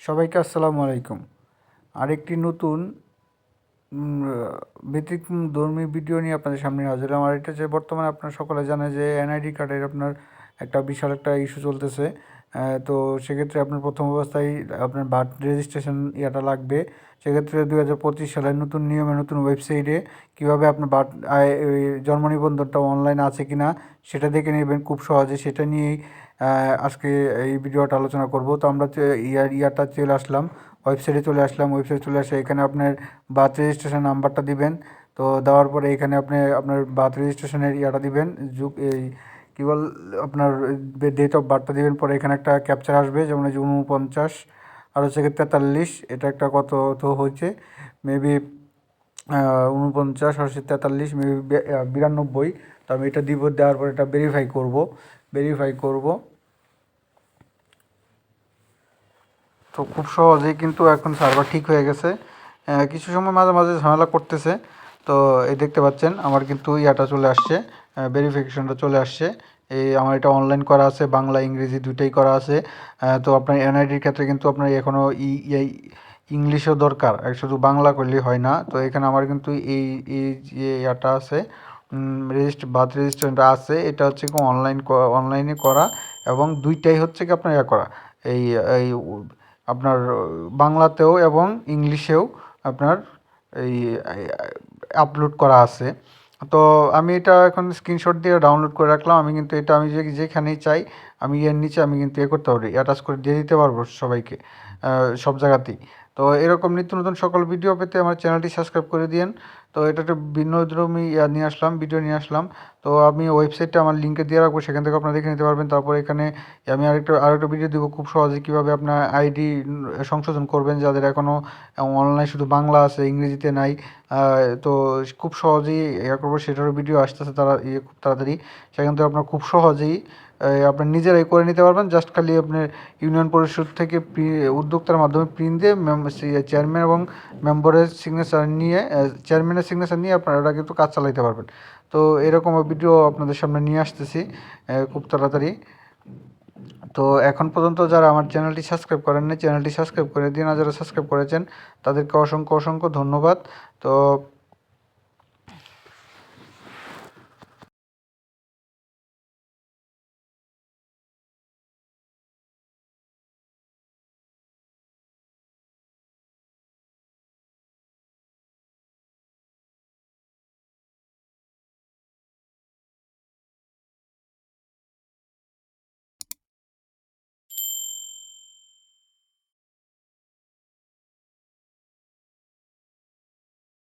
সবাইকে আসসালামু আলাইকুম। আরেকটি নতুন ব্যতিক্রমধর্মী ভিডিও নিয়ে আপনাদের সামনে হাজির হলাম। আর এটা যে বর্তমানে আপনারা সকলে জানে যে এনআইডি কার্ডের আপনার একটা বিশাল একটা ইস্যু চলতেছে। তো সেক্ষেত্রে আপনার প্রথম অবস্থায় আপনার বার্থ রেজিস্ট্রেশন ইয়াটা লাগবে। সেক্ষেত্রে 2025 সালের নতুন নিয়মে নতুন ওয়েবসাইটে কীভাবে আপনার জন্ম নিবন্ধনটা অনলাইন আছে কি না সেটা দেখে নেবেন খুব সহজে। সেটা নিয়েই আজকে এই ভিডিওটা আলোচনা করব। তো আমরা ইয়াটা চলে আসলাম, ওয়েবসাইটে চলে আসলাম। ওয়েবসাইটে চলে আসে এখানে আপনার বার্থ রেজিস্ট্রেশন নাম্বারটা দিবেন। তো দেওয়ার পরে এখানে আপনি আপনার বার্থ রেজিস্ট্রেশনের ইয়াটা দিবেন, এই কী বল আপনার ডেট অফ বার্থটা দিবেন। পরে এখানে একটা ক্যাপচার আসবে, যেমন এই যে 49 আর হচ্ছে 43, এটা একটা কত তো হয়েছে মেবি 49 আর 43 মেবি 92। তো আমি এটা দিব, দেওয়ার পরে এটা ভেরিফাই করব। তো খুব সহজেই কিন্তু এখন সার্ভার ঠিক হয়ে গেছে। কিছু সময় মাঝে মাঝে ঝামেলা করতেছে। তো এই দেখতে পাচ্ছেন আমার কিন্তু ইয়াটা চলে আসছে, ভেরিফিকেশনটা চলে আসছে। এই আমার এটা অনলাইন করা আছে, বাংলা ইংরেজি দুইটাই করা আছে। তো আপনার এনআইডির ক্ষেত্রে কিন্তু আপনার এখনও ইংলিশও দরকার, শুধু বাংলা করলেই হয় না। তো এখানে আমার কিন্তু এই এই যে ইয়াটা আছে, বার্থ রেজিস্ট্রেশনটা আছে, এটা হচ্ছে কি অনলাইনে করা, এবং দুইটাই হচ্ছে কি আপনার ইয়া করা, এই এই আপনার বাংলাতেও এবং ইংলিশেও আপনার এই আপলোড করা আছে। তো আমি এটা এখন স্ক্রিনশট দিয়ে ডাউনলোড করে রাখলাম। আমি কিন্তু এটা আমি যেখানেই চাই আমি এর নিচে আমি কিন্তু করতে পারি, অ্যাটাচ করে দিয়ে দিতে পারবো সবাইকে, সব জায়গাতেই। তো এরকম নিত্য নতুন সকল ভিডিও পেতে আমার চ্যানেলটি সাবস্ক্রাইব করে দিন। তো এটা একটা ভিন্নধর্মী নিয়ে আসলাম, ভিডিও নিয়ে আসলাম। তো আমি ওয়েবসাইটটা আমার লিঙ্কে দিয়ে রাখবো, সেখান থেকে আপনারা দেখে নিতে পারবেন। তারপর এখানে আমি আরেকটা ভিডিও দেবো খুব সহজে কীভাবে আপনার আইডি সংশোধন করবেন, যাদের এখনও অনলাইন শুধু বাংলা আছে, ইংরেজিতে নাই। তো খুব সহজেই ইয়ে করবো, সেটারও ভিডিও আসতেছে তারা খুব তাড়াতাড়ি। সেখান থেকে আপনার খুব সহজেই আপনার নিজেরাই করে নিতে পারবেন। জাস্ট খালি আপনার ইউনিয়ন পরিষদ থেকে উদ্যোক্তার মাধ্যমে প্রিন্ট দিয়ে চেয়ারম্যান এবং মেম্বারের সিগনেচার নিয়ে, চেয়ারম্যানের সিগনেচার নিয়ে আপনারা এটা কিন্তু কাজ চালাইতে পারবেন। তো এরকম ভিডিও আপনাদের সামনে নিয়ে আসতেছি খুব তাড়াতাড়ি। তো এখন পর্যন্ত যারা আমার চ্যানেলটি সাবস্ক্রাইব করেননি, চ্যানেলটি সাবস্ক্রাইব করে দিন। আর যারা সাবস্ক্রাইব করেছেন তাদেরকে অসংখ্য ধন্যবাদ। তো